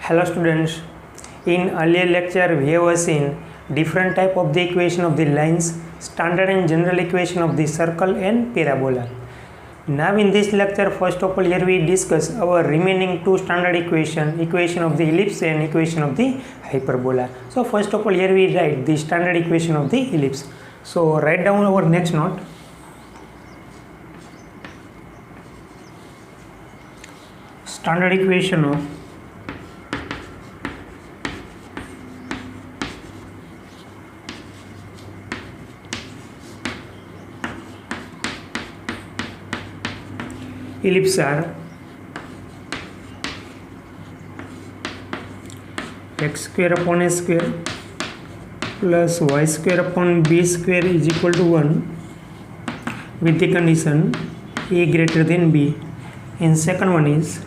Hello students, in earlier lecture we have seen different type of the equation of the lines, standard and general equation of the circle and parabola. Now in this lecture, first of all here we discuss our remaining two standard equation of the ellipse and equation of the hyperbola. So first of all here we write the standard equation of the ellipse. So write down our next note. Standard equation of ellipse are x square upon a square plus y square upon b square is equal to 1 with the condition a greater than b, and second one is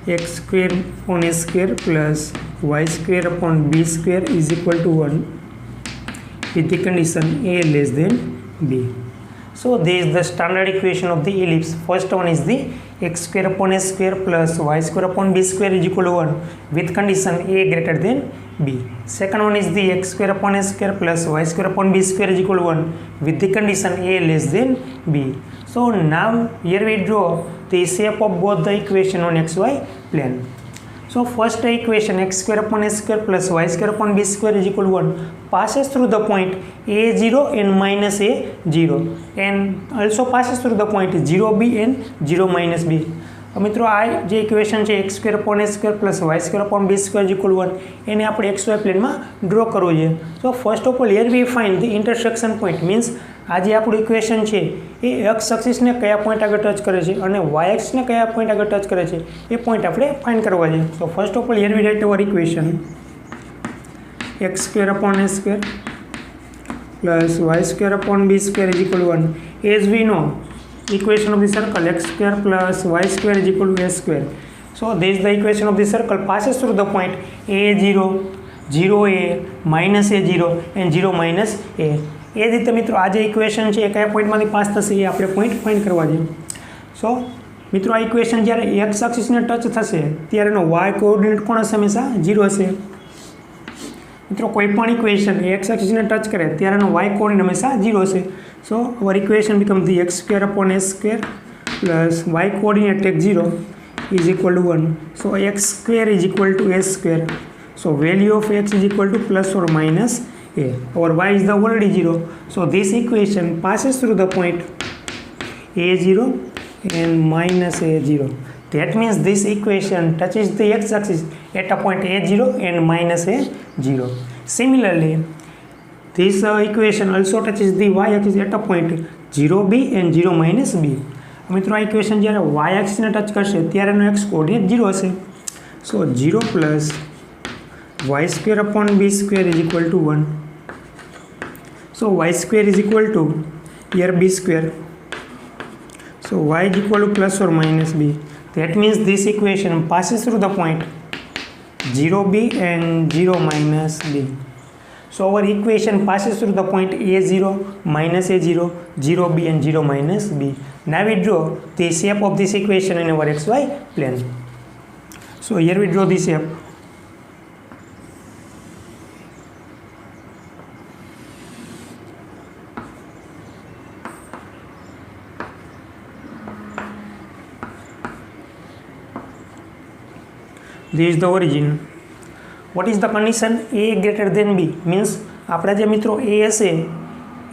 x square upon a square plus y square upon b square is equal to 1 with the condition a less than b. So this is the standard equation of the ellipse. First one is the x square upon a square plus y square upon b square is equal to 1 with condition a greater than b. Second one is the x square upon a square plus y square upon b square is equal to 1 with the condition a less than b. So now here we draw the shape of both the equation on xy plane. So first equation x square upon a square plus y square upon b square is equal to 1 passes through the point a0 and minus a0 and also passes through the point 0b and 0 minus b. મિત્રો આ જે equation છે x square upon a square plus y square upon b square is equal to 1 એને આપણે xy પ્લેનમાં draw કરવું છે. So first of all here V find the intersection point means આ જે આપણું ઇક્વેશન છે એ x એક્સિસને કયા પોઈન્ટ આગળ ટચ કરે છે અને y એક્સિસને કયા પોઈન્ટ આગળ ટચ કરે છે એ પોઈન્ટ આપણે ફાઇન્ડ કરવા છે. So first of all here we write our equation x square upon a square plus y square upon b square is equal to 1. As we know, equation of the circle x square plus y square is equal to a square. So this is the equation of the circle passes through the point a0, 0a, minus a0 and 0 minus a. એ જ રીતે મિત્રો આ જે equation છે એ કયા પોઈન્ટમાંથી pass થશે એ આપણે point find કરવા છે. સો મિત્રો આ ઇક્વેશન જ્યારે એક્સ એક્સિસને ટચ થશે ત્યારે એનો વાય કોઓર્ડિનેટ કોણ હશે? હંમેશા 0 હશે. મિત્રો કોઈ પણ ઇક્વેશન એક્સ એક્સિસને ટચ કરે ત્યારે એનો વાય કોઓર્ડિનેટ હંમેશા 0 હશે. So our equation become the x square upon a square plus y coordinate take 0 is equal to 1. So x square is equal to a square. So value of x is equal to plus or minus a. Our y is the already 0. So this equation passes through the point a0 and minus a0. That means this equation touches the x-axis at a point a0 and minus a0. Similarly, this equation also touches the y-axis at a point 0b and 0 minus b. મિત્રો આ equation જ્યારે y-axisને touch કરશે ત્યારે એનો x coordinate 0 હશે. સો 0 plus y square upon b square is equal to 1. So y square is equal to here b square. So y is equal to plus or minus b. That means this equation passes through the point 0b and 0 minus b. So our equation passes through the point a0, minus a0, 0b and 0 minus b. Now we draw the shape of this equation in our xy plane. So here we draw the shape. This is the origin. What is the condition? A greater than b means આપણા જે મિત્રો a હશે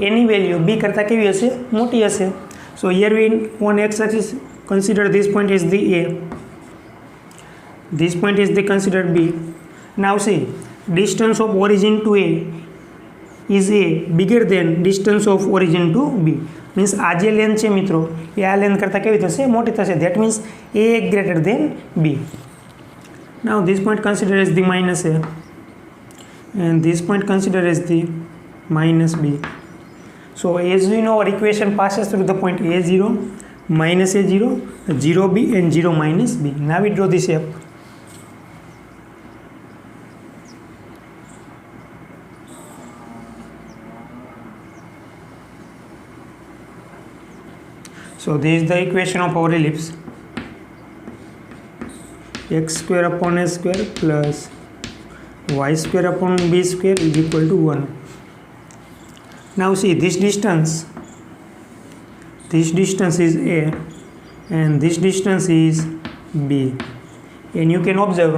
એની value b કરતાં કેવી હશે? મોટી હશે. So here we on x axis consider this point is the a, this point is the considered b. Now see, distance of origin to a is a bigger than distance of origin to b. means આ જે length છે મિત્રો એ આ length કરતાં કેવી થશે? મોટી થશે. That means a greater than b. Now this point considered as the minus a and this point considered as the minus b. So as we know, our equation passes through the point a0, minus a0, 0b and 0 minus b. Now we draw the shape. So this is the equation of our ellipse. x square upon a square plus y square upon b square is equal to 1. Now see this distance is a and this distance is b, and you can observe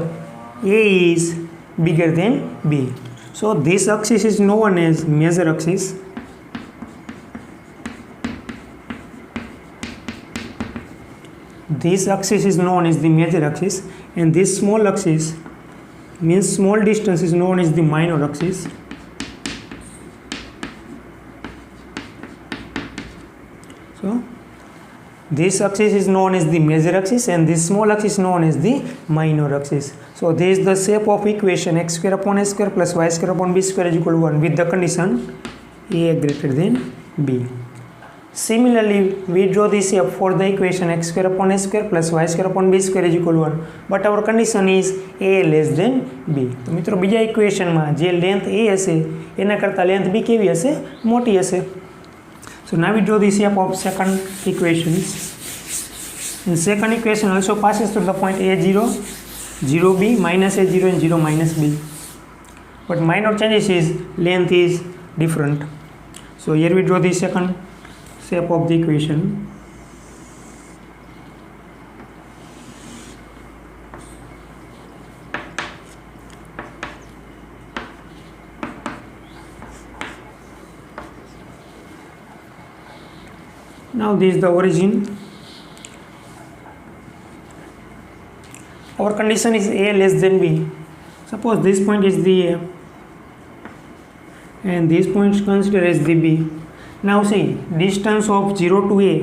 a is bigger than b. So this axis is known as major axis, this axis is known as the major axis, and this small axis means small distance is known as the minor axis. So this axis is known as the major axis and this small axis is known as the minor axis. So this is the shape of equation x square upon a square plus y square upon b square is equal to 1 with the condition a greater than b. Similarly, we draw the shape for the equation x square upon a square plus y square upon b square is equal to 1, but our condition is a less than b. તો મિત્રો બીજા ઇક્વેશનમાં જે length a હશે એના કરતાં length b કેવી હશે? મોટી હશે. So now we draw the shape of second equation. In second equation also passes through the point a0, 0b, minus a0 and 0 minus b. But minor changes is length is different. So here we draw the second shape of the equation. Now this is the origin. Our condition is a less than b. Suppose this point is the a and this point is considered as the b. Now see, distance of 0 to a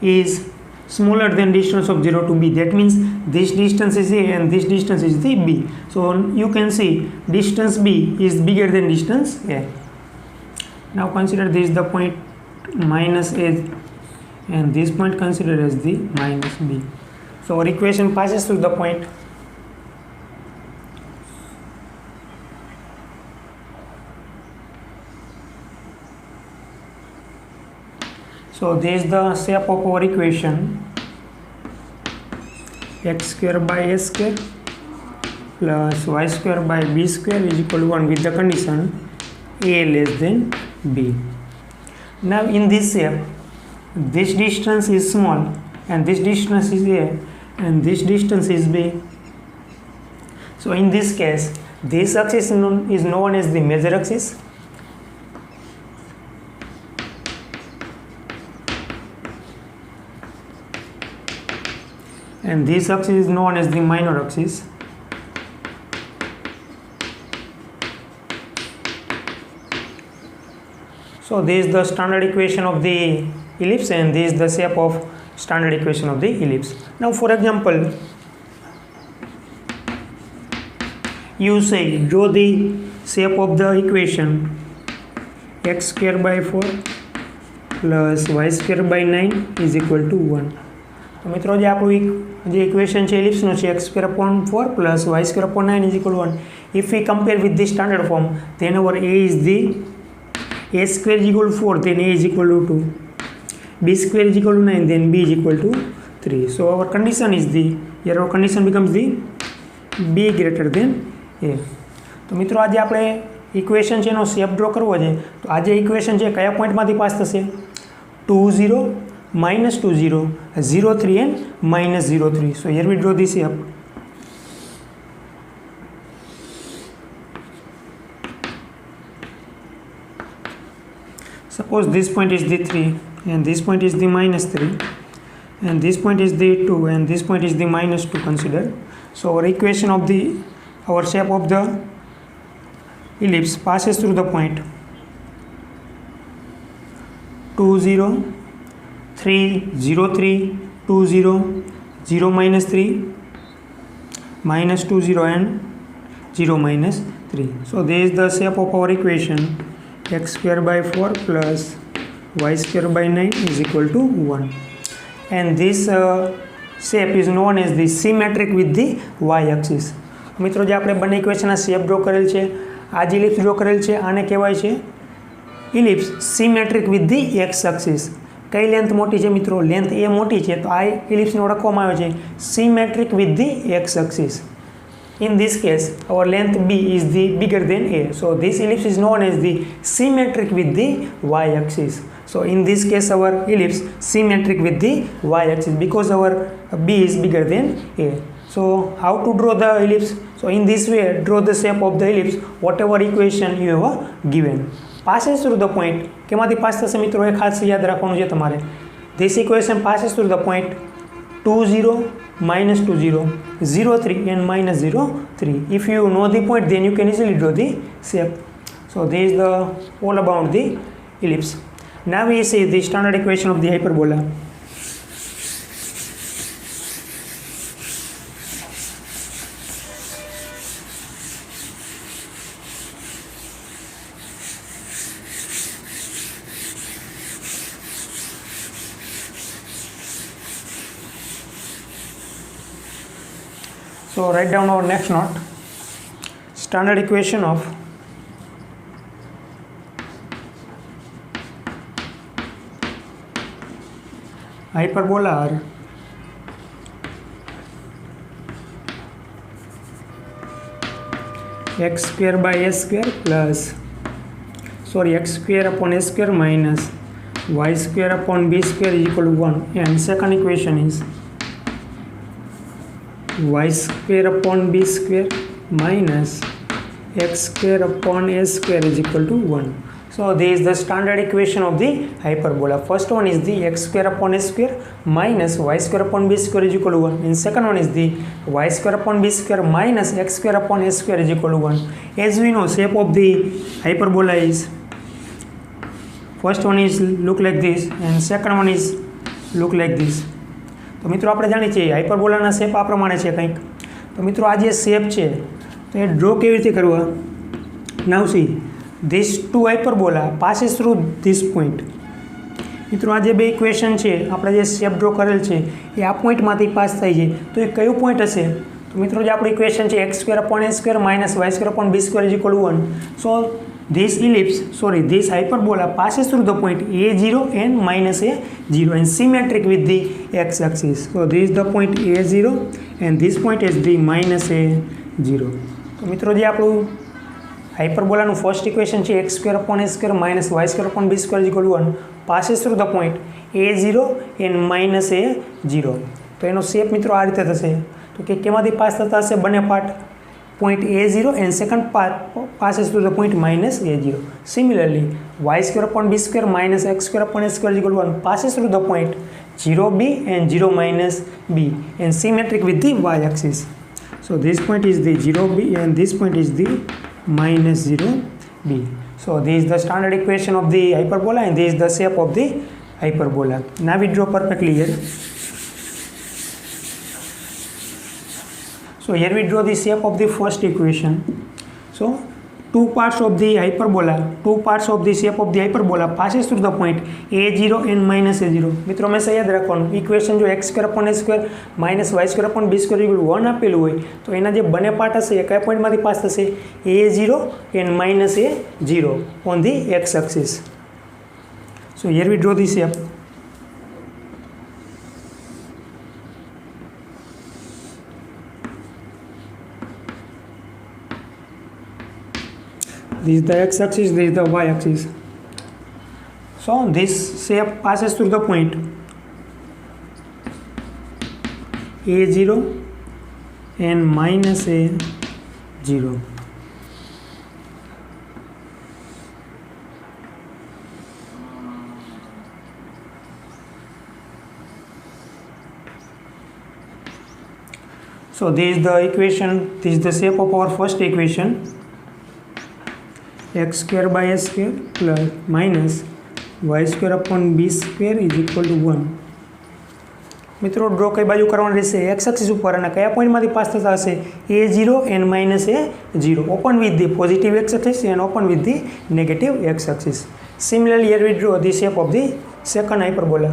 is smaller than distance of 0 to b. That means this distance is a and this distance is the b. So you can see distance b is bigger than distance a. Now consider this the point minus a and this point considered as the minus b. So our equation passes through the point. So this is the shape of our equation x square by a square plus y square by b square is equal to 1 with the condition a less than b. Now in this shape, this distance is small and this distance is a and this distance is b. So in this case, this axis is known as the major axis and this axis is known as the minor axis. So this is the standard equation of the ellipse and this is the shape of standard equation of the ellipse. Now for example, you say draw the shape of the equation x square by 4 plus y square by 9 is equal to 1. તો મિત્રો જે આપણું જે equation છે એલિપ્સનું છે x square upon 4 plus y square upon 9 is equal to 1. If we compare with the standard form, then our a is the a square is equal to 4, then a is equal to 2. B square is equal to 9, then b is equal to 3. So our condition is the, here our condition becomes the b greater than a. તો મિત્રો આજે આપણે equation છે એનો shape draw કરવો છે. તો આજે ઇક્વેશન છે કયા પોઈન્ટમાંથી પાસ થશે? 2 0 minus 2 0 0 3 and minus 0 3. So here we draw this shape. Suppose this point is the 3 and this point is the minus 3 and this point is the 2 and this point is the minus 2 consider. So our equation of the, our shape of the ellipse passes through the point 2 0 3 0 3 2 0 0 minus 3 minus 2 0 and 0 minus 3. So this is the shape of our equation x square by 4 plus y square by 9 is equal to 1, and this shape is known as the symmetric with the y axis. મિત્રો જે આપણે બંને ઇક્વેશનના shape draw કરેલ છે, આ જે ellipse draw કરેલ છે આને કહેવાય છે ellipse symmetric with the x axis. કઈ લેન્થ મોટી છે મિત્રો? લેન્થ એ મોટી છે, તો આ ઇલિપ્સને ઓળખવામાં આવે છે symmetric with the x axis. In this case, our length B is the bigger than A. So this ellipse is known as the symmetric with the y-axis. So in this case, our ellipse symmetric with the y-axis because our B is bigger than A. So how to draw the ellipse? So in this way, draw the shape of the ellipse, whatever equation you have given. Passes through the point. કેમાંથી pass થશે મિત્રો? એ ખાસ યાદ રાખવાનું છે તમારે. This equation passes through the point 2 0 minus 2 0 0 3 and minus 0 3. If you know the point, then you can easily draw the shape. So this is the all about the ellipse. Now we see the standard equation of the hyperbola. So write down our next note. Standard equation of hyperbola are x square by a square plus x square upon a square minus y square upon b square is equal to 1. And second equation is y square upon b square minus x square upon a square is equal to 1. So this is the standard equation of the hyperbola. First one is the x square upon a square minus y square upon b square is equal to 1. And second one is the y square upon b square minus x square upon a square is equal to 1. As we know, shape of the hyperbola is, first one is look like this and second one is look like this. તો મિત્રો આપણે જાણીએ છીએ હાઇપરબોલાના shape આ પ્રમાણે છે કંઈક. તો મિત્રો આ જે શેપ છે તો એ ડ્રો કેવી રીતે કરવા? Now see this two hyperbola passes through this point. મિત્રો આ જે બે ઇક્વેશન છે, આપણે જે શેપ ડ્રો કરેલ છે એ આ પોઈન્ટમાંથી પાસ થાય છે. તો એ કયું પોઈન્ટ હશે? તો મિત્રો જે આપણું ઇક્વેશન છે x square upon a square minus y square upon b square is equal to 1. So this hyperbola passes through the point A0 and minus A0 and symmetric with the x-axis. So this is the point A0 and this point is the minus A0. તો મિત્રો જે આપણું હાઇપરબોલાનું first equation છે x square upon a square minus y square upon b square equal to 1 passes through the point A0 and minus A0. તો એનો shape મિત્રો આ રીતે થશે. તો કે કેમાંથી પાસ થતા હશે? બંને part point A0 and second part passes through the point minus A0. Similarly, y square upon b square minus x square upon a square is equal to 1 passes through the point 0b and 0 minus b and symmetric with the y-axis. So this point is the 0b and this point is the minus 0b. So this is the standard equation of the hyperbola and this is the shape of the hyperbola. Now we draw perfectly here. So here we draw the shape of the first equation. So two parts of the shape of the hyperbola passes through the point A0 and minus A0. મિત્રો હંમેશા યાદ રાખવાનું, equation જો x square upon a square minus y square upon b square equal 1 આપેલું હોય તો એના જે બંને પાર્ટ હશે એ કયા પોઈન્ટમાંથી પાસ થશે? A0 and minus A0 on the x axis. So here we draw the shape. This is the x-axis, this is the y-axis. So this shape passes through the point A0 and minus A0. So this is the equation, this is the shape of our first equation. x square by a square plus minus y square upon b square is equal to 1. મિત્રો draw કઈ બાજુ કરવાનું રહેશે? X axis ઉપર. અને કયા પોઈન્ટમાંથી pass થતા હશે? A0 and minus A0 open with the positive x axis and open with the negative x axis. Similarly here we draw the shape of the second hyperbola.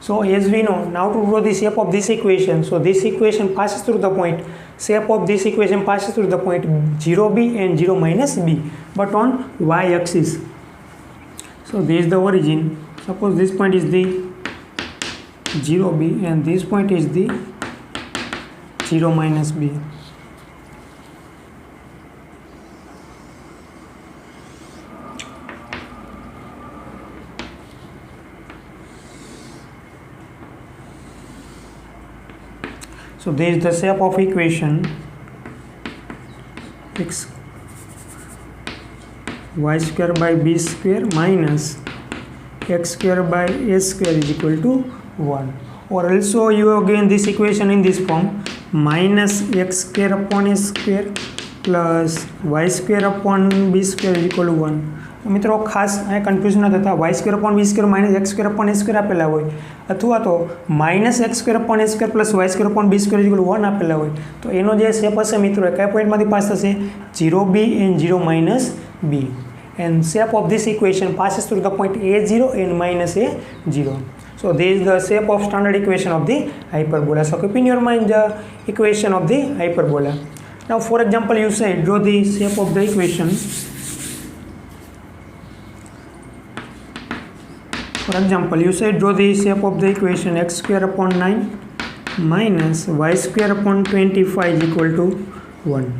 So as we know, now to draw the shape of this equation, so this equation passes through the point, shape of this equation passes through the point 0b and 0 minus b, but on y-axis. So this is the origin. Suppose this point is the 0b and this point is the 0 minus b. So this is the shape of equation x y square by b square minus x square by a square is equal to 1. Or also you have given this equation in this form, minus x square upon a square plus y square upon b square is equal to 1. तो मित्रों खास अँ confuse न थता y square upon b square minus x square upon a square आपेला होय अथवा तो minus x square upon a square plus y square upon b square equal 1 आपेला होय तो एनो जे शेप हशे मित्रों क्या पॉइंटमांथी पास थशे 0b and 0 minus b and shape of this equation passes through the point a0 and minus a0. So this is the shape of standard equation of the hyperbola. So keep in your mind the equation of the hyperbola. Now for example you say draw the shape of the equation. For example, you say draw the shape of the equation x square upon 9 minus y square upon 25 is equal to 1.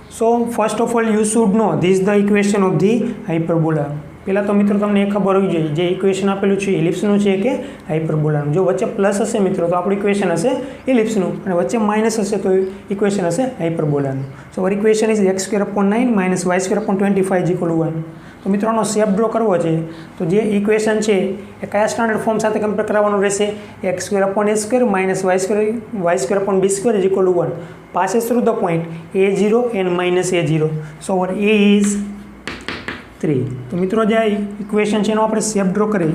So first of all you should know this is the equation of the hyperbola. पहला तो मित्रों तमने खबर होवी जोईए जे equation आपेलू छे एलिप्सनु छे के हाइपरबोलानु. जो वच्चे प्लस हशे मित्रों तो आपणी इक्वेशन हशे एलिप्सनु अने वच्चे माइनस हशे तो इक्वेशन हशे हाइपरबोलानु. So our equation is x square upon 9 minus y square upon 25 is equal to 1. तो मित्रों शेप ड्रॉ करवो है तो जे इक्वेशन है ए क्या स्टैंडर्ड फॉर्म साथ कम्पेर करवानुं रहेशे x square upon a square minus y square upon b square is equal to 1 passes through the point a0 and minus a0. So our a is 3. तो मित्रों जे इक्वेशन है अपने shape draw करें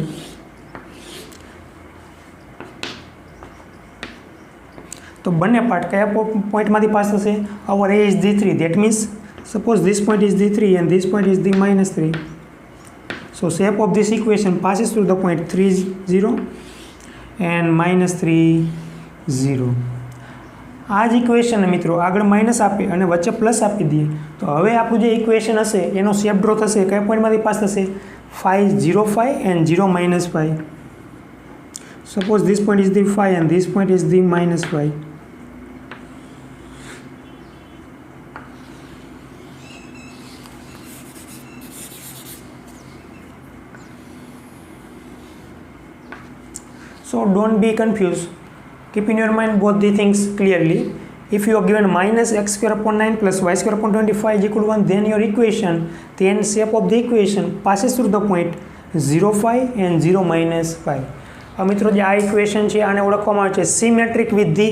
तो बने पार्ट क्या पॉइंट में पास थशे अवर a is the 3 that means suppose this point is the 3 and this point is the minus 3. So shape of this equation passes through the point 3 0 and minus 3 0. आज equation मित्रों आगे minus आपे और वच्चे plus आपी दिए तो हवे आपणुं जे इक्वेशन हशे एनो शेप ड्रॉ थशे क्या पॉइंट में पास थशे 5 0 5 and 0 minus 5. Suppose this point is the 5 and this point is the minus 5. So don't be confused. Keep in your mind both the things clearly. If you are given minus x square upon 9 plus y square upon 25 is equal to 1, then your equation, then shape of the equation passes through the point 0 5 and 0 minus 5. अब मित्रों जो आ equation है आने ओळखवामां आवे छे symmetric with the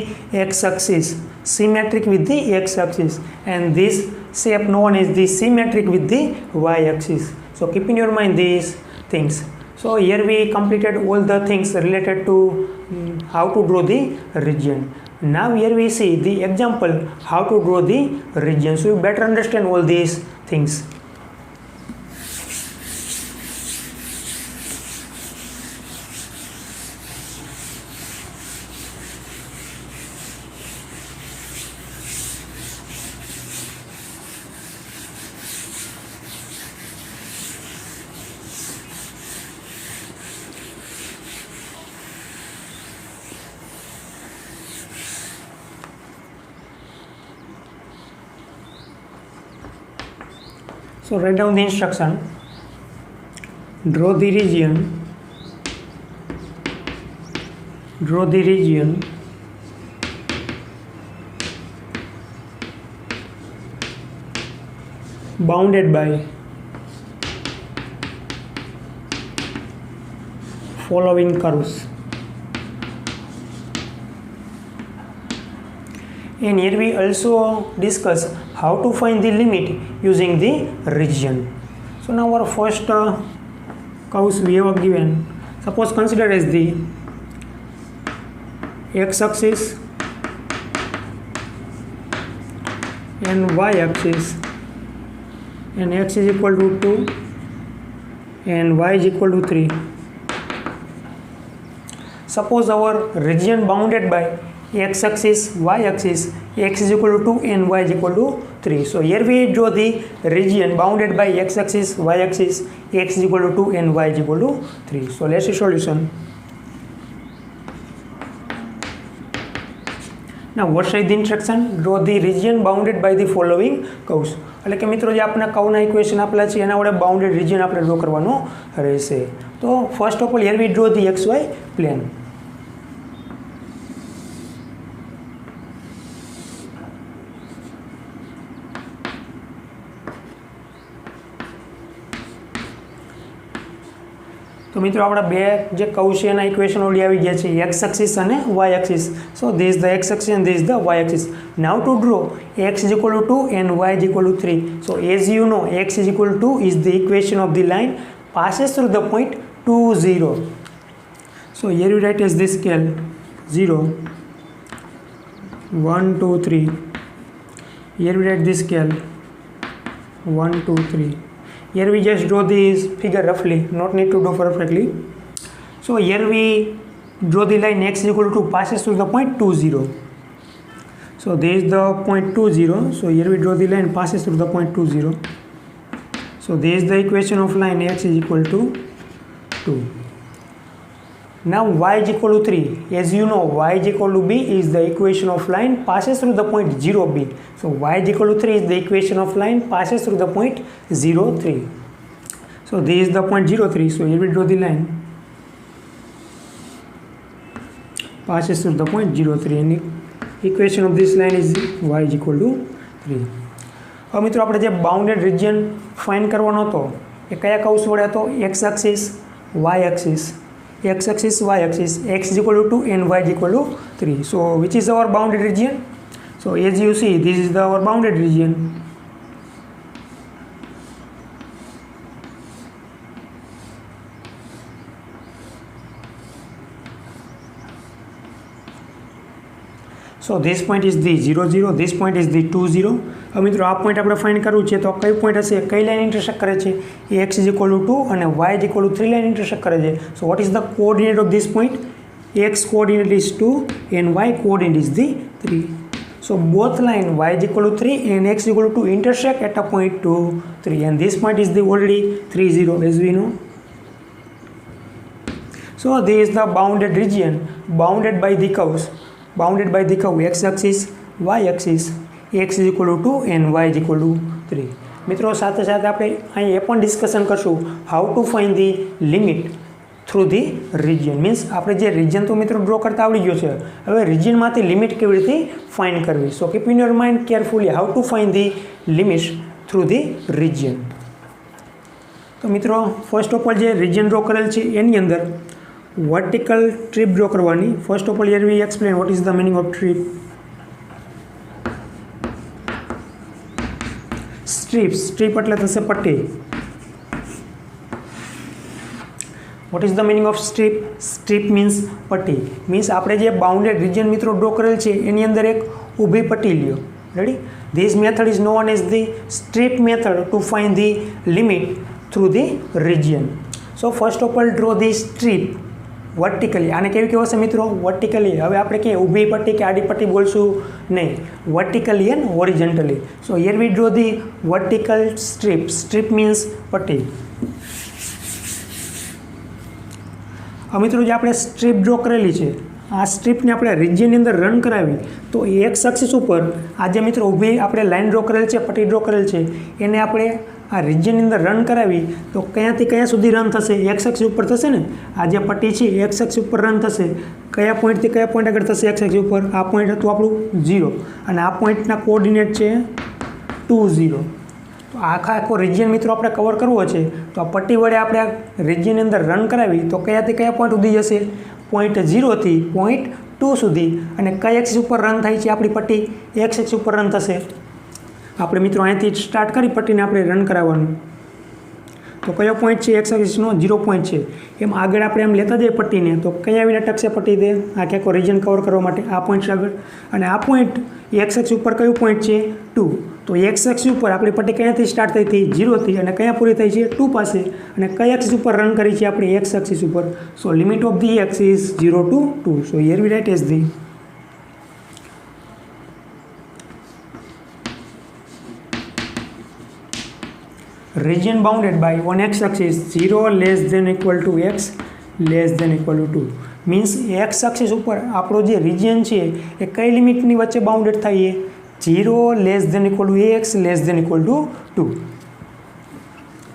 x axis, symmetric with the x axis, and this shape known as the symmetric with the y axis. So keep in your mind these things. So here we completed all the things related to how to draw the region. Now here we see the example how to draw the region. So you better understand all these things. So write down the instruction. Draw the region. Draw the region bounded by following curves. And here we also discuss how to find the limit using the region. So now our first curves we have given. Suppose consider as the x-axis and y-axis, and x is equal to 2 and y is equal to 3. suppose our region bounded by x axis, y axis, x is equal to 2 and y is equal to 3. So here we draw the region bounded by x axis, y axis, x is equal to 2 and y is equal to 3. So let's see solution. Now what is the instruction? Draw the region bounded by the following curves. એટલે કે મિત્રો જે આપણા કર્વના equation આપેલા છે એના વડે bounded region આપણે ડ્રો કરવાનો રહેશે. તો first of all here we draw the XY plane. તો મિત્રો આપણા બે જે કર્વ છે એના ઇક્વેશન ઓલરેડી આવી ગયા છે, x axis અને y axis. So this is the x axis and this is the y axis. Now to draw x is equal to 2 and y is equal to 3. So as you know, x is equal to is the equation of the line passes through the point 2 0. So here you write as this scale 0 1 2 3. Here we write this scale 1 2 3. Here we just draw this figure roughly, not need to do perfectly. So here we draw the line x is equal to 2 passes through the point 2 0. So this is the point 2 0. So here we draw the line passes through the point 2 0. So this is the equation of line x is equal to 2. Now y is equal to 3. As you know, y is equal to b is the equation of line passes through the point 0 b. So y is equal to 3 is the equation of line passes through the point 0 3. So this is the point 0 3. So here we draw the line passes through the point 0 3 and equation of this line is y is equal to 3. હવે મિત્રો આપણે જે bounded region find કરવાનો હતો એ કયા curves વડે હતો? x axis, y axis, x axis, y axis, x is equal to 2 and y is equal to 3. So which is our bounded region? So as you see, this is our bounded region. So this point is the 0 0, this point is the 2 0. હવે મિત્રો આ point આપણે find કરવું છે તો કઈ point હશે, કઈ લાઈન ઇન્ટરસેક્ટ કરે છે? એ x is equal to 2 અને y is equal to 3 line intersect કરે છે. So what is the coordinate of this point? X coordinate is 2 and y coordinate is the 3. So both line y is equal to 3 and x is equal to 2 intersect at a point 2 3 and this point is the already 3 0 as we know. So this is the bounded region bounded by the curves, bounded by the curve x axis, y axis, x is equal to 2 and y is equal to 3. મિત્રો સાથે સાથે આપણે અહીં એ પણ discussion કરશું how to find the limit through the region. Means આપણે જે region તો મિત્રો ડ્રો કરતા આવડી ગયો છે, હવે રિજિયનમાંથી લિમિટ કેવી રીતે ફાઇન્ડ કરવી. સો keep in your mind carefully how to find the limits through the region. તો મિત્રો ફર્સ્ટ ઓફ ઓલ જે રિજિયન ડ્રો કરેલ છે એની અંદર વર્ટિકલ ટ્રીપ ડ્રો કરવાની. First of all here V explain what is the meaning of trip. Strip, strip એટલે થશે પટ્ટી. What is the meaning of strip? Strip means પટ્ટી. મીન્સ આપણે જે બાઉન્ડેડ રિજિયન મિત્રો ડ્રો કરેલ છે એની અંદર એક ઊભી પટ્ટી લ્યો. Ready? This method is known as the strip method to find the limit through the region. So first of all draw the strip vertically. આને કેવી કહેવાશે મિત્રો? વર્ટિકલી. હવે આપણે કે ઊભી પટ્ટી કે આડી પટ્ટી બોલશું નહીં, vertically and horizontally. So here we draw the vertical strip. Strip means પટ્ટી. હવે મિત્રો જે આપણે સ્ટ્રીપ ડ્રો કરેલી છે આ સ્ટ્રીપને આપણે રિજિયનની અંદર રન કરાવી તો એક્સ એક્સિસ ઉપર આ જે મિત્રો ઊભી આપણે લાઇન ડ્રો કરેલ છે, પટ્ટી ડ્રો કરેલ છે એને આપણે આ રિજિયનની અંદર રન કરાવી તો કયાંથી કયા સુધી રન થશે? એક્સ એક્સિસ ઉપર થશે ને. આ જે પટ્ટી છે એક્સ એક્સિસ ઉપર રન થશે. કયા પોઈન્ટથી કયા પોઈન્ટ આગળ થશે? એક્સ એક્સિસ ઉપર. આ પોઈન્ટ હતું આપણું 0 અને આ પોઈન્ટના કોઓર્ડિનેટ છે 2 0. તો આખો રિજિયન મિત્રો આપણે કવર કરવો છે તો આ પટ્ટી વડે આપણે આ રિજિયનની અંદર રન કરાવી તો કયાથી કયા પોઈન્ટ સુધી જશે? પોઈન્ટ 0 થી પોઈન્ટ 2 સુધી. અને કઈ એક્સિસ ઉપર રન થાય છે આપણી પટ્ટી? એક્સ એક્સિસ ઉપર રન થશે. આપણે મિત્રો અહીંથી સ્ટાર્ટ કરી પટ્ટીને આપણે રન કરાવવાનું. તો કયો પોઈન્ટ છે એક્સ એક્સિસનો? 0 પોઈન્ટ છે. એમ આગળ આપણે એમ લેતા જઈએ પટ્ટીને તો કયા આવીને ટકશે પટ્ટી દે આખે આખો રિજિયન કવર કરવા માટે? આ પોઈન્ટ આગળ. અને આ પોઈન્ટ એક્સ એક્સિસ ઉપર કયું પોઈન્ટ છે? 2. તો તો એક્સ અક્ષ ઉપર આપણી પટ્ટી ક્યાંથી સ્ટાર્ટ થઈ હતી 0થી અને ક્યાં પૂરી થઈ છે 2 પાસે અને કઈ એક્સિસ ઉપર રન કરી છે આપણે એક્સ એક્સિસ ઉપર. So limit of the x is 0 to 2. So here we write as the region bounded by on x axis 0 less than equal to x less than equal to 2 means x axis ઉપર આપણો જે region છે એ કઈ લિમિટની વચ્ચે bounded થાય છે 0 less than equal to x less than equal to 2.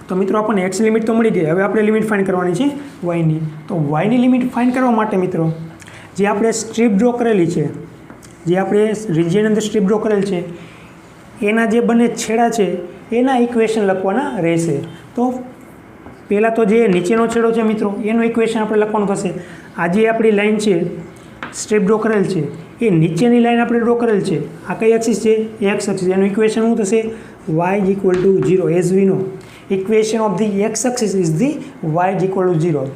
તો મિત્રો આપણને x લિમિટ તો મળી ગઈ. હવે આપણે લિમિટ ફાઇન્ડ કરવાની છે y ની. તો y ની લિમિટ ફાઇન્ડ કરવા માટે મિત્રો જે આપણે સ્ટ્રીપ ડ્રો કરેલી છે, જે આપણે રિજિયન અંદર સ્ટ્રીપ ડ્રો કરેલ છે એના જે બંને છેડા છે એના ઇક્વેશન લખવાના રહેશે. તો પહેલાં તો જે નીચેનો છેડો છે મિત્રો એનું ઇક્વેશન આપણે લખવાનું થશે. આ જે આપણી લાઇન છે સ્ટ્રીપ ડ્રો કરેલ છે એ નીચેની લાઇન આપણે ડ્રો કરેલ છે. આ કઈ એક્સિસ છે? X axis. એનું ઇક્વેશન શું થશે? y equal to 0 as we know equation of the x axis is the y equal to 0.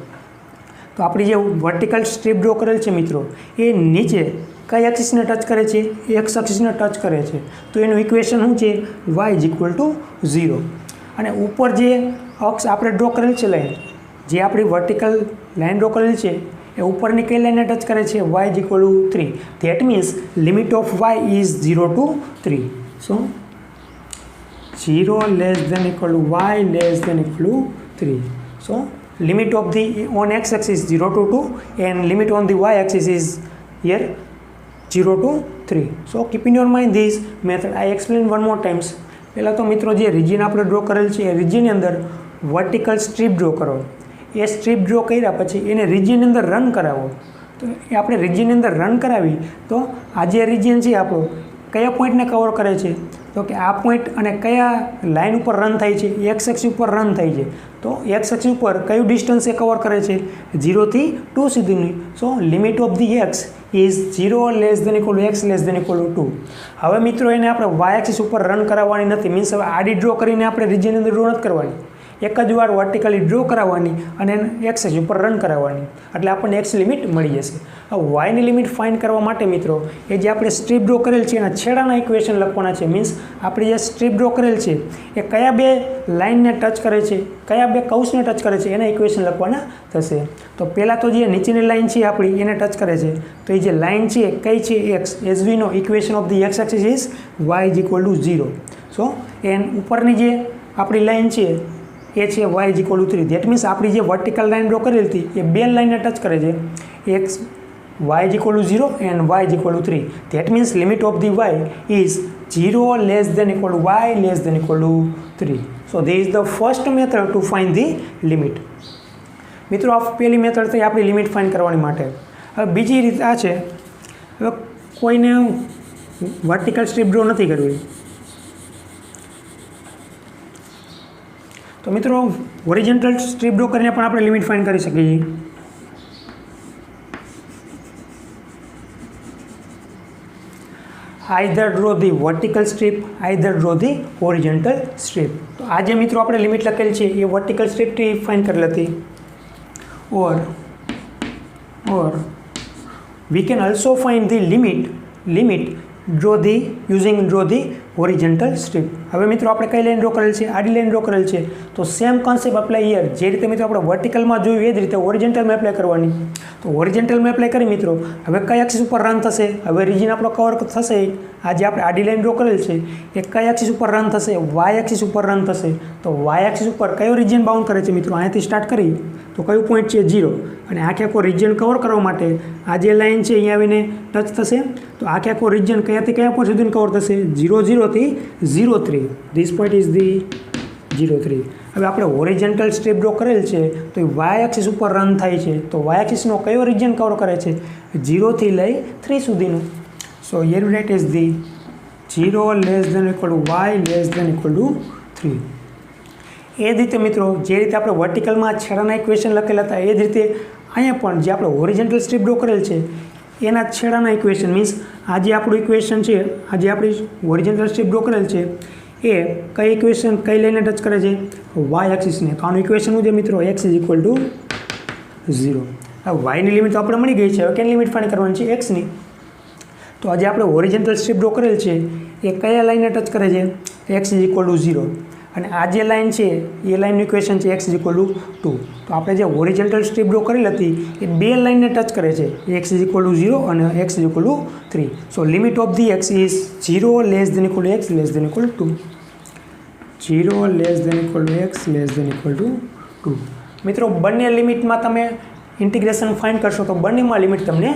તો આપણી જે વર્ટિકલ સ્ટ્રીપ ડ્રો કરેલ છે મિત્રો એ નીચે કઈ એક્સિસને ટચ કરે છે? એક્સ એક્સિસને ટચ કરે છે. તો એનું ઇક્વેશન શું છે? y equal to 0. અને ઉપર જે અક્ષ આપણે ડ્રો કરેલ છે લાઈન, જે આપણી વર્ટિકલ લાઈન ડ્રો કરેલ છે એ ઉપરની કઈ લાઈનને ટચ કરે છે? y equal to 3. That means limit of y is 0 to 3. So 0 less than equal to y less than equal to 3. So limit of the on x axis 0 to 2 and limit on the y axis is here 0 to 3. So keep in your mind this method. I explain one more times. પહેલાં તો મિત્રો જે region આપણે draw કરેલ છે એ રિજિયનની અંદર vertical strip draw કરો. એ strip draw કર્યા પછી એને રિજિયનની અંદર રન કરાવો. તો એ આપણે રિજિયનની અંદર રન કરાવી તો આ જે રિજિયન છે આપણો કયા પોઈન્ટને કવર કરે છે? તો કે આ પોઈન્ટ અને કયા લાઇન ઉપર રન થાય છે? એક્સ એક્સિસ ઉપર રન થાય છે. તો એક્સ એક્સિસ ઉપર કયું ડિસ્ટન્સ એ કવર કરે છે? 0 થી 2 સુધીની. So limit of the x is 0 less than equal to x less than equal to 2. હવે મિત્રો એને આપણે વાય એક્સિસ ઉપર રન કરાવવાની નથી. મીન્સ હવે આડી ડ્રો કરીને આપણે રિજિયન અંદર ડ્રો નથી કરવાની. એક જ વાર વર્ટિકલી ડ્રો કરાવવાની અને એક્સ એક્સિસ ઉપર રન કરાવવાની. એટલે આપણને એક્સ લિમિટ મળી જશે. હવે વાયની લિમિટ ફાઇન્ડ કરવા માટે મિત્રો એ જે આપણે સ્ટ્રીપ ડ્રો કરેલ છે એના છેડાના ઇક્વેશન લખવાના છે. મીન્સ આપણે જે સ્ટ્રીપ ડ્રો કરેલ છે એ કયા બે લાઇનને ટચ કરે છે, કયા બે કૌંસને ટચ કરે છે એના ઇક્વેશન લખવાના થશે. તો પહેલાં તો જે નીચેની લાઇન છે આપણી એને ટચ કરે છે. તો એ જે લાઇન છે કઈ છે? X. As we know equation of the x axis is y equal to 0. So and ઉપરની જે આપણી લાઇન છે એ છે y equal to 3. That means આપણી જે વર્ટિકલ લાઇન ડ્રો કરેલી હતી એ બે લાઇનને ટચ કરે છે. X y equal to 0 and y equal to 3. That means limit of the y is 0 less than equal to y less than equal to 3. So this is the first method to find the limit. મિત્રો આ પહેલી method થઈ આપણી limit find કરવાની માટે. હવે બીજી રીત આ છે, હવે કોઈને વર્ટિકલ સ્ટ્રીપ ડ્રો નથી કરવી તો મિત્રો હોરિઝોન્ટલ સ્ટ્રીપ ડ્રો કરીને પણ આપણે લિમિટ ફાઇન્ડ કરી શકીએ છીએ. Either draw the vertical strip, either draw the horizontal strip. તો આ જે મિત્રો આપણે લિમિટ લખેલી છે એ વર્ટિકલ સ્ટ્રીપથી ફાઇન્ડ કરેલ હતી. ઓર we can also find the limit draw the using draw the horizontal strip. હવે મિત્રો આપણે કઈ લાઈન ડ્રો કરેલ છે? આડી લાઈન ડ્રો કરેલ છે. તો સેમ કોન્સેપ્ટ અપ્લાય હિયર. જે રીતે મિત્રો આપણે વર્ટિકલમાં જોયું એ જ રીતે હોરિઝોન્ટલમાં એપ્લાય કરવાની. તો હોરિઝોન્ટલમાં એપ્લાય કરી મિત્રો હવે કઈ એક્સિસ ઉપર રન થશે? હવે રિજિયન આપણો કવર થશે. આ જે આપણે આડી લાઈન ડ્રો કરેલ છે એ કઈ એક્સિસ ઉપર રન થશે? વાય એક્સિસ ઉપર રન થશે. તો વાય એક્સિસ ઉપર કયો રિજિયન બાઉન્ડ કરે છે મિત્રો? અહીંયાથી સ્ટાર્ટ કરી તો કયું પોઈન્ટ છે? 0. અને આખે આખો રિજિયન કવર કરવા માટે આ જે લાઇન છે અહીંયા આવીને ટચ થશે. તો આખે આખો રિજિયન કયાથી કયા પોઈન્ટ સુધીને કવર થશે? 0 0 થી 0 3. This point is the 0 3. હવે આપણે હોરિઝોન્ટલ સ્ટ્રીપ ડ્રો કરેલ છે તો એ વાય એક્સિસ ઉપર રન થાય છે. તો વાય એક્સિસનો કયો રિજિયન કવર કરે છે? 0 થી લઈ 3 સુધીનું. So here we write is the 0 less than equal to y less than equal to 3. એ જ રીતે મિત્રો જે રીતે આપણે વર્ટિકલમાં છેડાના ઇક્વેશન લખેલા હતા એ જ રીતે અહીંયા પણ જે આપણે હોરિઝોન્ટલ સ્ટ્રીપ ડ્રો કરેલ છે એના છેડાના ઇક્વેશન મીન્સ આ જે આપણું ઇક્વેશન છે, આ જે આપણી હોરિઝોન્ટલ સ્ટ્રીપ ડ્રો કરેલ છે એ કઈ ઇક્વેશન કઈ લાઈને ટચ કરે છે? વાય એક્સિસને. તો આનું ઇક્વેશન શું છે મિત્રો? x is equal to 0. હવે વાયની લિમિટ તો આપણે મળી ગઈ છે. હવે કેની લિમિટ ફાઇન્ડ કરવાની છે? એક્સની. તો આજે આપણે હોરિઝોન્ટલ સ્ટ્રીપ ડ્રો કરેલ છે એ કયા લાઈને ટચ કરે છે? x ઇઝ ઇક્વલ ટુ 0 અને આ જે લાઇન છે એ લાઇનનું ઇક્વેશન છે x ઇઝ ઇક્વલ ટુ 2. તો આપણે જે હોરિઝોન્ટલ સ્ટ્રીપ ડ્રો કરેલી હતી એ બે લાઇનને ટચ કરે છે, x ઇઝ ઇક્વલ ટુ 0 અને x is equal to 3. So limit of the x is 0 less than equal to x less than equal to 0 less than equal to x less than equal to 2. મિત્રો બંને લિમિટમાં તમે integration find કરશો તો બંનેમાં limit તમને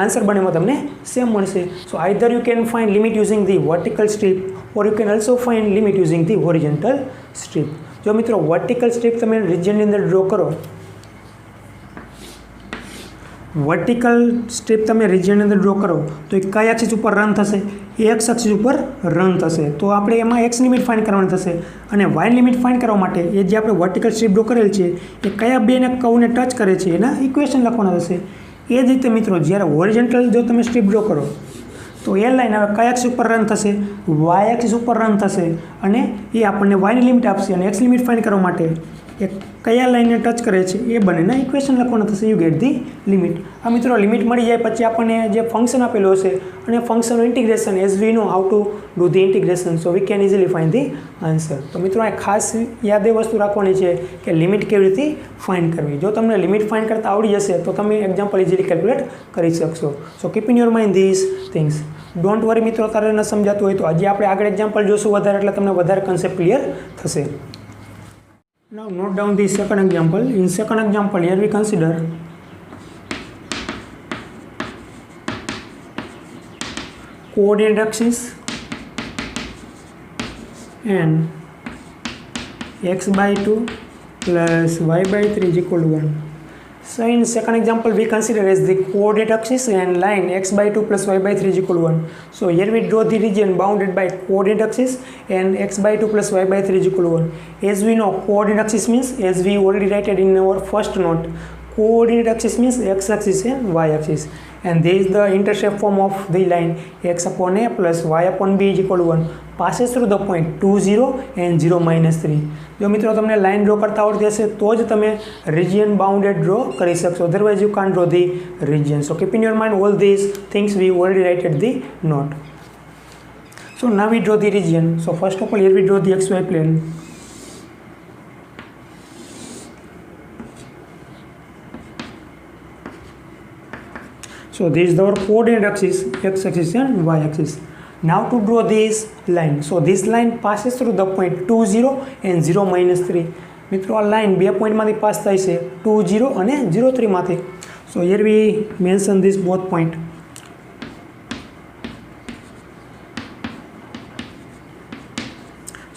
answer બંનેમાં તમને સેમ મળશે. So either you can find limit using the vertical strip or you can also find limit using the horizontal strip. જો મિત્રો વર્ટિકલ સ્ટ્રીપ તમે રિજિયનની અંદર ડ્રો કરો, વર્ટિકલ સ્ટ્રીપ તમે રિજિયનની અંદર ડ્રો કરો તો એ કઈ એક્સિસ ઉપર રન થશે? એક્સ એક્સિસ ઉપર રન થશે. તો આપણે એમાં એક્સ લિમિટ ફાઇન્ડ કરવાની થશે અને વાય લિમિટ ફાઇન્ડ કરવા માટે એ જે આપણે વર્ટિકલ સ્ટ્રીપ ડ્રો કરેલ છે એ કયા બેને કર્વને ટચ કરે છે એના ઇક્વેશન લખવાના થશે. એ જ રીતે મિત્રો જ્યારે હોરિઝોન્ટલ જો તમે સ્ટ્રીપ ડ્રો કરો તો એ લાઈન હવે કયા એક્સિસ ઉપર રન થશે? વાય એક્સિસ ઉપર રન થશે અને એ આપણને વાયની લિમિટ આપશે અને એક્સ લિમિટ ફાઇન્ડ કરવા માટે એ કયા લાઇનને ટચ કરે છે એ બંનેના ઇક્વેશન લખવાના થશે. You get the limit. આ મિત્રો લિમિટ મળી જાય પછી આપણને જે ફંક્શન આપેલું હશે અને ફંક્શનનું integration as we know how to do the integration so we can easily find the answer. તો મિત્રો આ ખાસ યાદ એ વસ્તુ રાખવાની છે કે લિમિટ કેવી રીતે ફાઇન્ડ કરવી. જો તમને લિમિટ ફાઇન્ડ કરતાં આવડી જશે તો તમે એક્ઝામ્પલ ઇઝીલી કેલ્ક્યુલેટ કરી શકશો. સો keep in your mind this things. Don't worry મિત્રો, તારે ન સમજાતું હોય તો હજી આપણે આગળ એક્ઝામ્પલ જોશું વધારે એટલે તમને વધારે કન્સેપ્ટ ક્લિયર થશે. Now note down the second example. In second example, here we consider coordinate axis and x by 2 plus y by 3 is equal to 1. So in second example, we consider as the coordinate axis and line x by 2 plus y by 3 is equal to 1. So here we draw the region bounded by coordinate axis and x by 2 plus y by 3 is equal to 1. As we know, coordinate axis means, as we already write it in our first note, coordinate axis means x axis and y axis. And there is the intercept form of the line x upon a plus y upon b is equal to 1. Passes through the point 2, 0 and 0 minus 3. જો મિત્રો તમને line draw કરતા આવડતી હશે તો જ તમે region bounded draw કરી શકશો, otherwise you can't draw the region. So keep in your mind all this things we already writed the note. So now we draw the region. So first of all here we draw the XY plane. So this is our coordinate axis, x axis and y axis. Now to draw this line. So this line passes through the point 2, 0 and 0 minus 3. મિત્રો આ line બે પોઈન્ટમાંથી pass થાય છે 2, 0 અને 0, 3 માંથી. So here we mention this both point.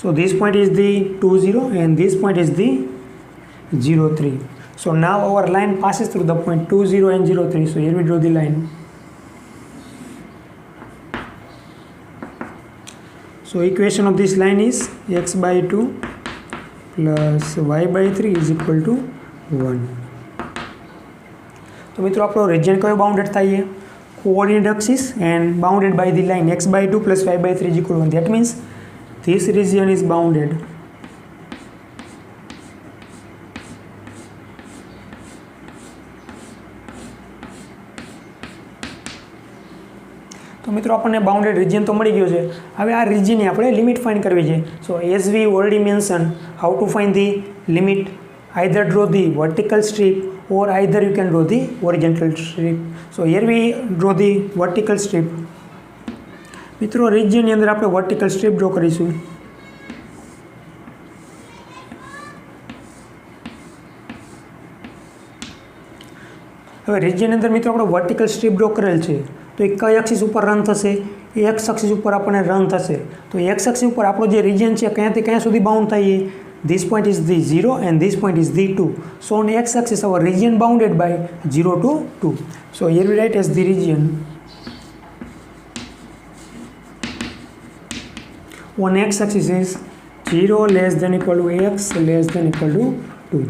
So this point is the 2, 0 and this point is the 0, 3. So now our line passes through the point 2, 0 and 0, 3. So here we draw the line. So equation of this line is x by 2 plus y by 3 is equal to 1. તો મિત્રો આપણો region કયો bounded થાય છે? Coordinate axis and bounded by the line x by 2 plus y by 3 is equal to 1. That means this region is bounded. તો મિત્રો આપણને bounded region તો મળી ગયો છે. હવે આ રિજિયનની આપણે લિમિટ ફાઇન્ડ કરવી છે. So as we already mention how to find the limit, either draw the vertical strip or either you can draw the horizontal strip. So here we draw the vertical strip. મિત્રો રિજિયનની અંદર આપણે vertical strip draw કરીશું. હવે રિજિયનની અંદર મિત્રો આપણે vertical strip draw કરેલ છે તો એ કઈ એક્સિસ ઉપર રન થશે? એક્સ એક્સિસ ઉપર આપણને રન થશે. તો એક્સ એક્સિસ ઉપર આપણો જે રિજિયન છે ક્યાંથી ક્યાં સુધી બાઉન્ડ થાય? This point is the 0 and this point is the 2. So on x axis our region bounded by 0 to 2. So here we write as the region on x axis is 0 less than equal to x less than equal to 2.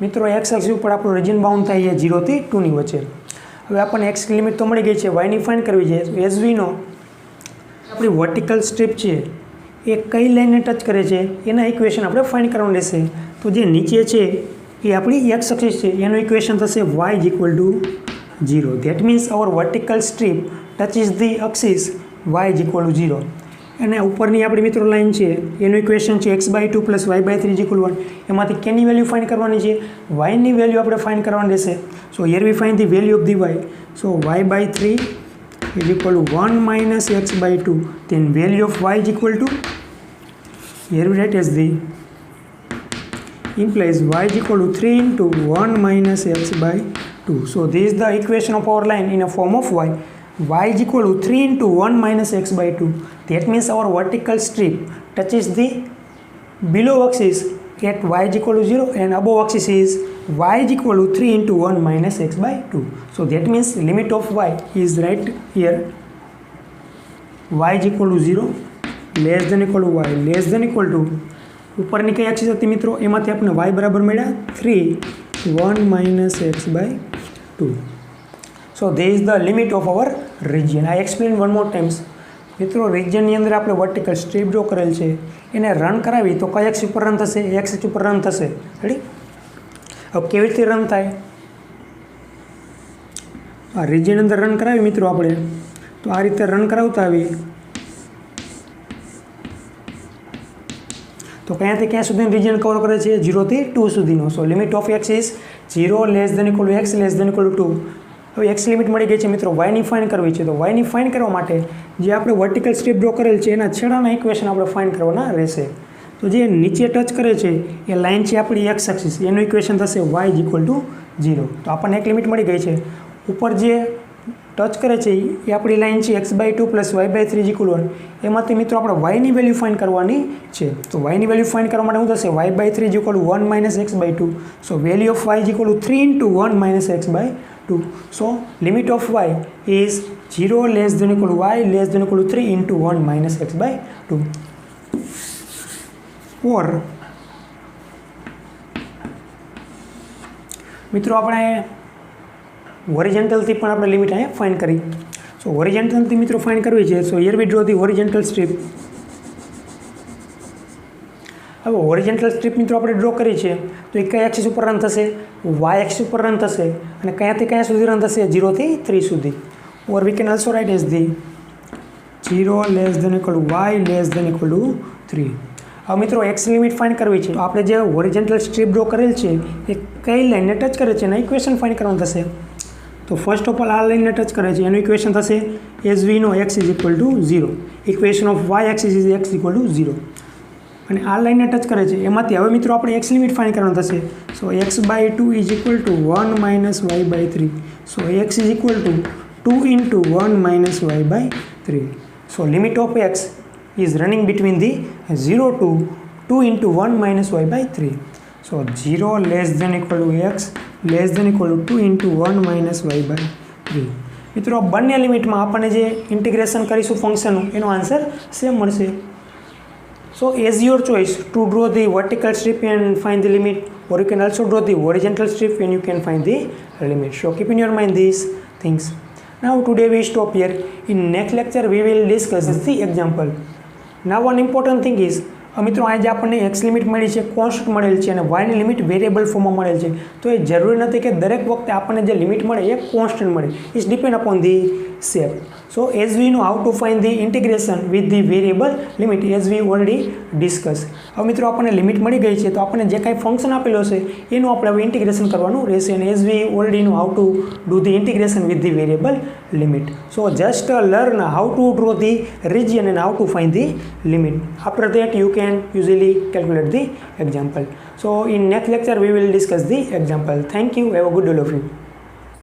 મિત્રો x axis ઉપર આપણો region bound થાય છે 0 થી 2 ની વચ્ચે. હવે આપણને એક્સ લિમિટ તો મળી ગઈ છે, વાયની ફાઇન્ડ કરવી છે. એઝ વી નો આપણી વર્ટિકલ સ્ટ્રીપ છે એ કઈ લાઇનને ટચ કરે છે એના ઇક્વેશન આપણે ફાઇન્ડ કરવાનું રહેશે. તો જે નીચે છે એ આપણી એક્સ એક્સિસ છે, એનું ઇક્વેશન થશે y is equal to 0. That means our vertical strip touches the axis y is equal to 0. અને ઉપરની આપણી મિત્રો લાઈન છે એનું ઇક્વેશન છે x/2 + y/3 = 1. એમાંથી કેની વેલ્યુ ફાઇન્ડ કરવાની છે? yની વેલ્યુ આપણે ફાઇન્ડ કરવાની રહેશે. સો here V find the value of the y. So y/3 = 1 - x/2. Then value of y is equal to, here we write as the implies y is equal to 3 into 1 - x/2. So this is the equation of our line in a form of y. Y is equal to 3 into 1 - x/2. That means our vertical strip touches the below axis at y is equal to 0 and above axis is y is equal to 3 into 1 - x/2. So that means limit of y is right here. Y is equal to 0 less than equal to y less than equal to ઉપરની કઈ axis હતી મિત્રો? એમાંથી આપણે y બરાબર મળ્યા 3 1 - x/2. So they is the limit of our region. I explain one more times. મિત્રો રિજિયનની અંદર આપણે વર્ટિકલ સ્ટ્રીપ ડ્રો કરેલ છે, એને રન કરાવી તો કઈ એક્સિસ ઉપર રન થશે? એક્સ એક્સિસ ઉપર રન થશે. રેડી? હવે કેવી રીતે રન થાય? આ રિજિયન અંદર રન કરાવી મિત્રો આપણે, તો આ રીતે રન કરાવતા આવી તો ક્યાંથી ક્યાં સુધીનું રિજિયન કવર કરે છે? 0 થી 2 સુધીનો. So limit of x is 0 less than equal to x less than equal to 2. હવે એક્સ લિમિટ મળી ગઈ છે મિત્રો, વાયની ફાઇન્ડ કરવી છે. તો વાયની ફાઇન્ડ કરવા માટે જે આપણે વર્ટિકલ સ્ટ્રીપ ડ્રો કરેલ છે એના છેડાના ઇક્વેશન આપણે ફાઇન્ડ કરવાના રહેશે. તો જે નીચે ટચ કરે છે એ લાઇન છે આપણી એક્સ એક્સિસ, એનું ઇક્વેશન થશે y ઇઝ ઇક્વલ ટુ 0. તો આપણને એક લિમિટ મળી ગઈ છે. ઉપર જે ટચ કરે છે એ આપણી લાઇન છે x/2 + y/3 = 1. એમાંથી મિત્રો આપણે yની વેલ્યુ ફાઇન્ડ કરવાની છે. તો yની વેલ્યુ ફાઇન્ડ કરવા માટે શું થશે? y/3 = 1 - x/2. So value of y is equal to 3 into 1 - x/2. So limit of y is 0 less than equal to y less than equal to 3 into 1 - x/2. Or મિત્રો આપણે હોરિઝોન્ટલથી પણ આપણે લિમિટ અહીંયા find કરી. સો હોરિઝોન્ટલથી મિત્રો ફાઇન્ડ કરવી છે. સો here we draw the horizontal strip. હવે હોરિઝોન્ટલ સ્ટ્રીપ મિત્રો આપણે ડ્રો કરી છે તો એ કઈ એક્સિસ ઉપર રન થશે? y એક્સિસ ઉપર રન થશે. અને કયાંથી કયા સુધી રન થશે? 0 થી 3 સુધી. Or we can also write as the 0 less than equal to y less than equal to 3. હવે મિત્રો એક્સ લિમિટ ફાઇન્ડ કરવી છે તો આપણે જે હોરિઝોન્ટલ સ્ટ્રીપ ડ્રો કરેલ છે એ કઈ લાઇનને ટચ કરે છે એના ઇક્વેશન ફાઇન્ડ કરવાનું થશે. તો ફર્સ્ટ ઓફ ઓલ આ લાઇનને ટચ કરે છે એનું ઇક્વેશન થશે as we know x is equal to 0. Equation of y axis is x equal to 0. અને આ લાઇનને ટચ કરે છે એમાંથી હવે મિત્રો આપણે એક્સ લિમિટ ફાઇન્ડ કરવાનું થશે. સો x/2 is equal to 1 - y/3. So x is equal to 2 into 1 - y/3. So limit of x is running between the 0 to 2 into 1 - y/3. So 0 less than equal to x less than equal to 2 into 1 - y/3. મિત્રો બંને લિમિટમાં આપણને જે integration કરીશું ફંક્શનનું એનો answer same મળશે. So as your choice to draw the vertical strip and find the limit, or you can also draw the horizontal strip and you can find the limit. So keep in your mind these things. Now today we stop here. In next lecture we will discuss the example. Now one important thing is મિત્રો આજે આપણને x limit મળી છે, constant મળેલ છે અને વાયની limit variable ફોર્મમાં મળેલ છે. તો એ જરૂરી નથી કે દરેક વખતે આપણને જે લિમિટ મળે એ કોન્સ્ટન્ટ મળે. It's depend upon the shape. So as we know how to find the integration with the variable limit as we already discuss. હવે મિત્રો આપણને લિમિટ મળી ગઈ છે તો આપણને જે કાંઈ ફંક્શન આપેલો છે એનું આપણે હવે ઇન્ટિગ્રેશન કરવાનું રહેશે. અને as we already no how to do the integration with the variable limit. So just learn how to draw the region and how to find the limit. After that you can usually calculate the example. So in next lecture we will discuss the example. Thank you. Have a good day of you.